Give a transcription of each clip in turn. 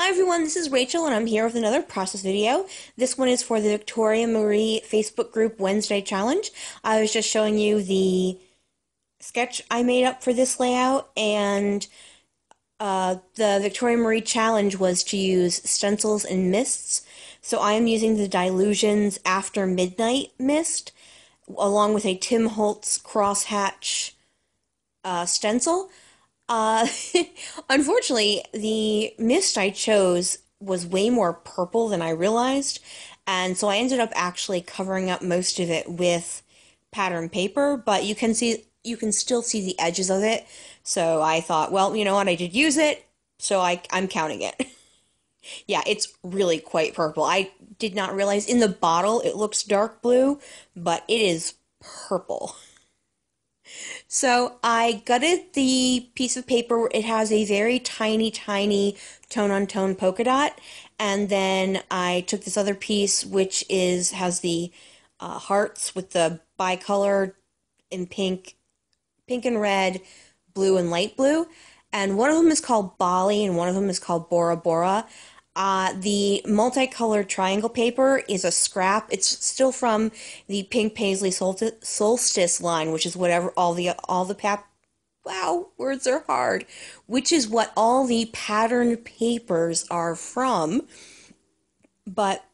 Hi everyone, this is Rachel and I'm here with another process video. This one is for the Victoria Marie Facebook group Wednesday challenge. I was just showing you the sketch I made up for this layout, and the Victoria Marie challenge was to use stencils and mists. So I am using the Dilutions After Midnight mist along with a Tim Holtz crosshatch stencil. Uh, Unfortunately, the mist I chose was way more purple than I realized, and so I ended up actually covering up most of it with pattern paper, but you can still see the edges of it. So I thought, well, you know what, I did use it, so I'm counting it. Yeah, it's really quite purple. I did not realize in the bottle it looks dark blue, but it is purple. So I gutted the piece of paper. It has a very tiny tone-on-tone polka dot. And then I took this other piece, which has the hearts with the bicolor in pink and red, blue and light blue. And one of them is called Bali and one of them is called Bora Bora. The multicolored triangle paper is a scrap. It's still from the Pink Paislee Solstice line, which is whatever wow, words are hard. Which is what all the pattern papers are from, but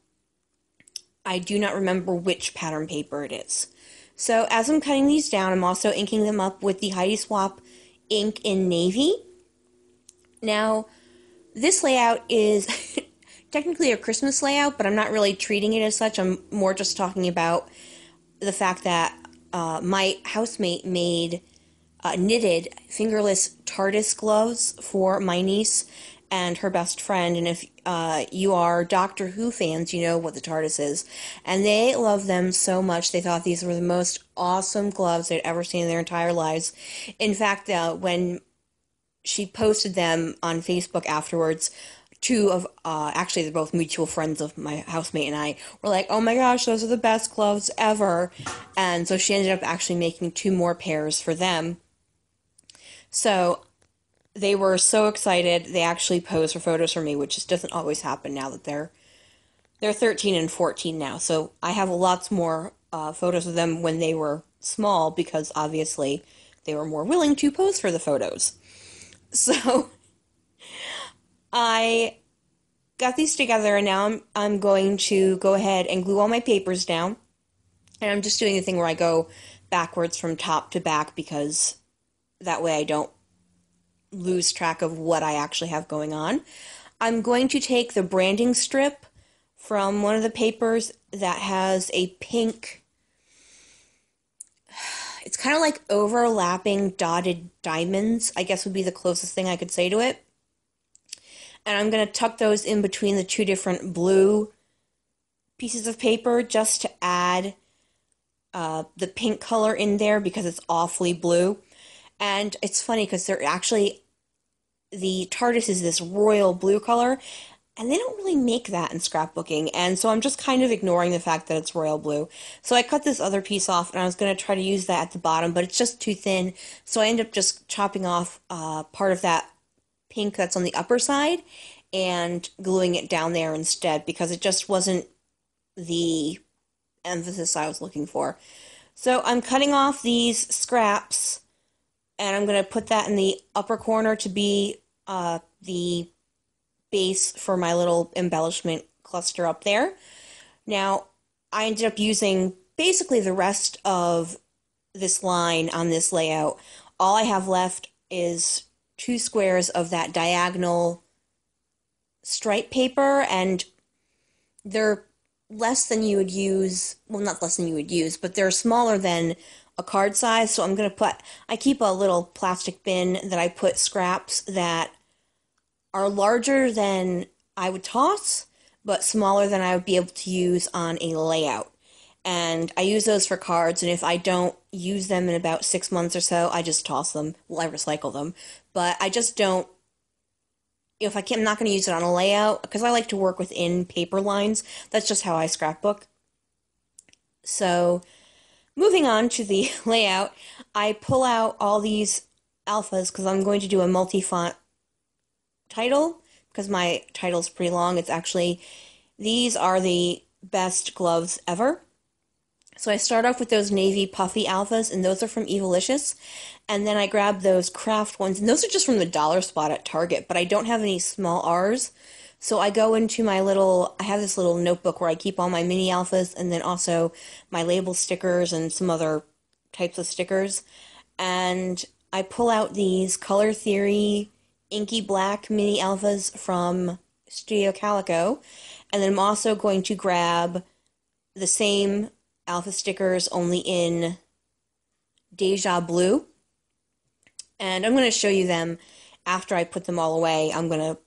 I do not remember which pattern paper it is. So as I'm cutting these down, I'm also inking them up with the Heidi Swap ink in navy. Now, this layout is technically a Christmas layout, but I'm not really treating it as such. I'm more just talking about the fact that my housemate made knitted fingerless TARDIS gloves for my niece and her best friend. And if you are Doctor Who fans, you know what the TARDIS is. And they love them so much. They thought these were the most awesome gloves they'd ever seen in their entire lives. In fact, when she posted them on Facebook afterwards, two of, actually they're both mutual friends of my housemate and I, were like, oh my gosh, those are the best gloves ever. And so she ended up actually making two more pairs for them. So they were so excited, they actually posed for photos for me, which just doesn't always happen now that they're 13 and 14 now. So I have lots more photos of them when they were small, because obviously they were more willing to pose for the photos. So I got these together, and now I'm going to go ahead and glue all my papers down. And I'm just doing the thing where I go backwards from top to back, because that way I don't lose track of what I actually have going on. I'm going to take the branding strip from one of the papers that has a pink, it's kind of like overlapping dotted diamonds, I guess would be the closest thing I could say to it. And I'm going to tuck those in between the two different blue pieces of paper just to add the pink color in there, because it's awfully blue. And it's funny because they're actually, the TARDIS is this royal blue color, and they don't really make that in scrapbooking, and so I'm just kind of ignoring the fact that it's royal blue. So I cut this other piece off, and I was going to try to use that at the bottom, but it's just too thin, so I end up just chopping off part of that pink that's on the upper side and gluing it down there instead, because it just wasn't the emphasis I was looking for. So I'm cutting off these scraps, and I'm going to put that in the upper corner to be the base for my little embellishment cluster up there. Now, I ended up using basically the rest of this line on this layout. All I have left is 2 squares of that diagonal stripe paper, and they're less than you would use, well, not less than you would use, but they're smaller than a card size, so I'm going to I keep a little plastic bin that I put scraps that are larger than I would toss, but smaller than I would be able to use on a layout. And I use those for cards, and if I don't use them in about 6 months or so, I just toss them. Well, I recycle them. But I just don't, if I'm not going to use it on a layout, because I like to work within paper lines. That's just how I scrapbook. So moving on to the layout, I pull out all these alphas because I'm going to do a multi-font title, because my title's pretty long. It's actually, these are the best gloves ever. So I start off with those navy puffy alphas, and those are from Evilicious. And then I grab those craft ones, and those are just from the dollar spot at Target, but I don't have any small R's. So I go into my I have this little notebook where I keep all my mini alphas, and then also my label stickers and some other types of stickers. And I pull out these Color Theory inky black mini alphas from Studio Calico. And then I'm also going to grab the same alpha stickers, only in Deja Blue. And I'm going to show you them after I put them all away. I'm going to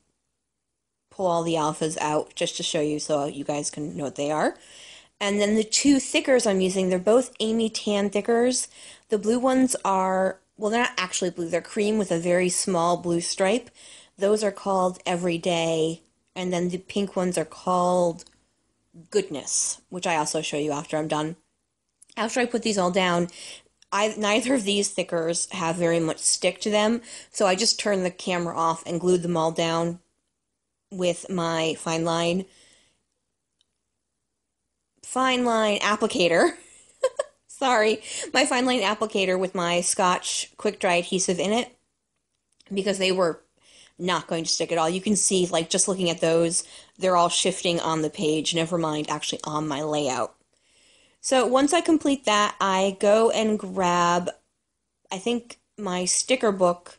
pull all the alphas out just to show you so you guys can know what they are. And then the two thickers I'm using, they're both Amy Tan thickers. The blue ones are, well, they're not actually blue. They're cream with a very small blue stripe. Those are called Everyday. And then the pink ones are called Goodness, which I also show you after I'm done. After I put these all down, neither of these thickers have very much stick to them, so I just turned the camera off and glued them all down with my fine line applicator. Sorry, my fine line applicator with my Scotch quick dry adhesive in it, because they were not going to stick at all. You can see, like, just looking at those, they're all shifting on the page, never mind actually on my layout. So once I complete that, I go and grab, I think, my sticker book,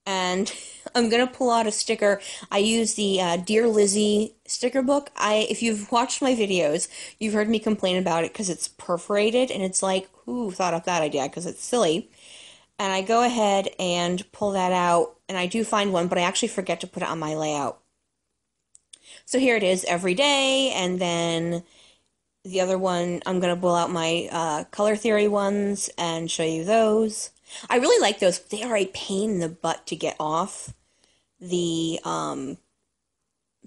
and I'm going to pull out a sticker. I use the Dear Lizzie sticker book. If you've watched my videos, you've heard me complain about it because it's perforated, and it's like, who thought up that idea, because it's silly. And I go ahead and pull that out, and I do find one, but I actually forget to put it on my layout. So here it is, Everyday, and then the other one, I'm going to pull out my Color Theory ones and show you those. I really like those. They are a pain in the butt to get off the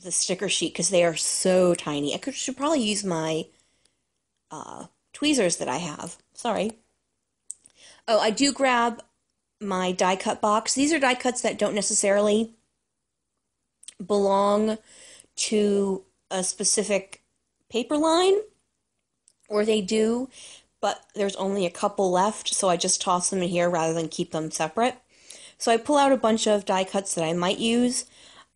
sticker sheet because they are so tiny. I should probably use my tweezers that I have. Sorry. Oh, I do grab my die cut box. These are die cuts that don't necessarily belong to a specific paper line, or they do, but there's only a couple left, so I just toss them in here rather than keep them separate. So I pull out a bunch of die cuts that I might use.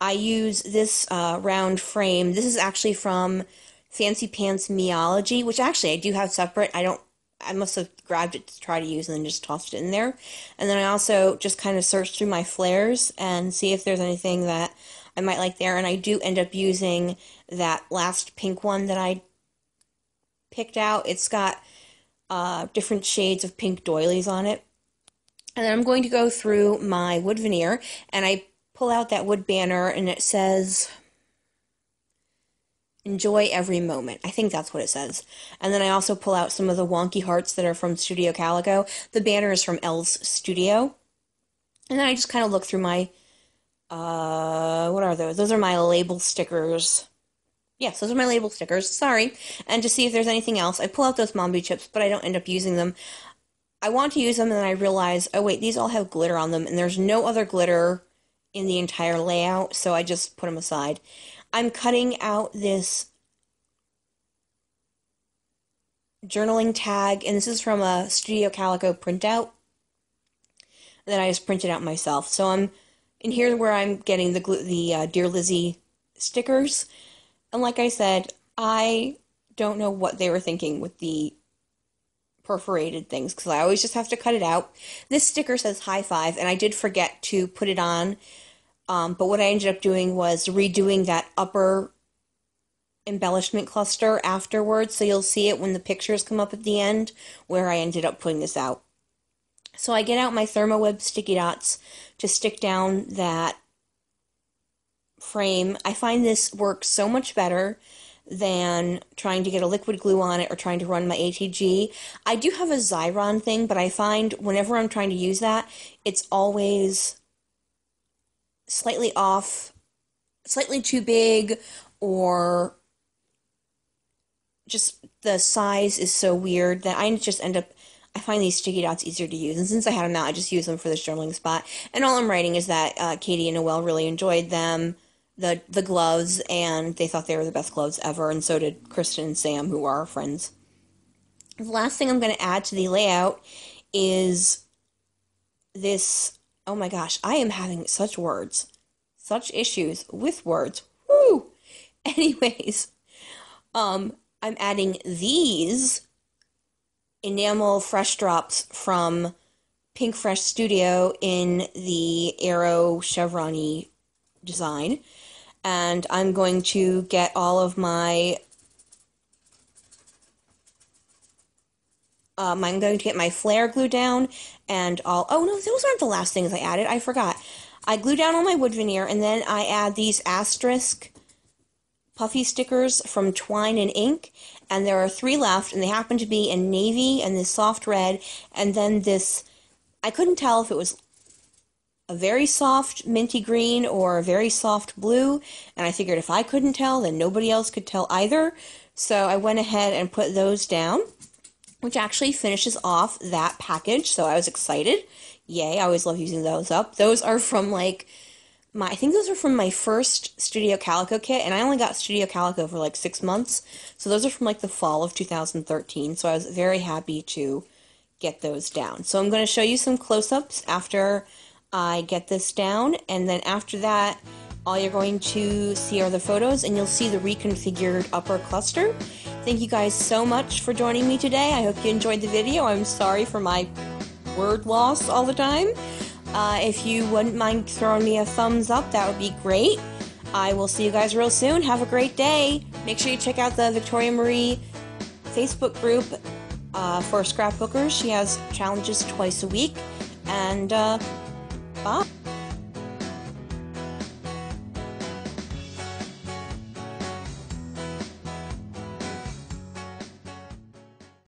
I use this round frame. This is actually from Fancy Pants Meology, which actually I do have separate. I must have grabbed it to try to use and then just tossed it in there. And then I also just kind of search through my flares and see if there's anything that I might like there. And I do end up using that last pink one that I picked out. It's got different shades of pink doilies on it. And then I'm going to go through my wood veneer, and I pull out that wood banner, and it says, "Enjoy every moment." I think that's what it says. And then I also pull out some of the wonky hearts that are from Studio Calico. The banner is from Elle's Studio. And then I just kind of look through my, what are those? Those are my label stickers. Yes, those are my label stickers, sorry. And to see if there's anything else, I pull out those Mambi chips, but I don't end up using them. I want to use them, and then I realize, oh wait, these all have glitter on them, and there's no other glitter in the entire layout, so I just put them aside. I'm cutting out this journaling tag, and this is from a Studio Calico printout that I just printed out myself. So I'm in here where I'm getting the Dear Lizzie stickers. And like I said, I don't know what they were thinking with the perforated things, because I always just have to cut it out. This sticker says high five, and I did forget to put it on, but what I ended up doing was redoing that upper embellishment cluster afterwards, so you'll see it when the pictures come up at the end, where I ended up putting this out. So I get out my Thermoweb sticky dots to stick down that frame. I find this works so much better than trying to get a liquid glue on it or trying to run my ATG. I do have a Xyron thing, but I find whenever I'm trying to use that, it's always slightly off, slightly too big, or just the size is so weird that I just end up, I find these sticky dots easier to use. And since I had them out, I just use them for this journaling spot. And all I'm writing is that Katie and Noelle really enjoyed them. the gloves, and they thought they were the best gloves ever, and so did Kristen and Sam, who are our friends. The last thing I'm going to add to the layout is this. Oh my gosh, I am having such issues with words. Woo! Anyways, I'm adding these enamel fresh drops from Pink Fresh Studio in the Arrow chevron-y design. And I'm going to get all of my I'm going to get my flare glue down and all. Oh no, those aren't the last things I added. I forgot. I glue down all my wood veneer, and then I add these asterisk puffy stickers from Twine and Ink, and there are 3 left, and they happen to be in navy and this soft red, and then this, I couldn't tell if it was a very soft minty green or a very soft blue, and I figured if I couldn't tell, then nobody else could tell either, so I went ahead and put those down, which actually finishes off that package, so I was excited. Yay, I always love using those up. Those are from, like, I think those are from my first Studio Calico kit, and I only got Studio Calico for, like, 6 months, so those are from, like, the fall of 2013, so I was very happy to get those down. So I'm going to show you some close-ups after I get this down, and then after that, all you're going to see are the photos, and you'll see the reconfigured upper cluster. Thank you guys so much for joining me today. I hope you enjoyed the video. I'm sorry for my word loss all the time. If you wouldn't mind throwing me a thumbs up, that would be great. I will see you guys real soon. Have a great day. Make sure you check out the Victoria Marie Facebook group for scrapbookers. She has challenges twice a week. And bye.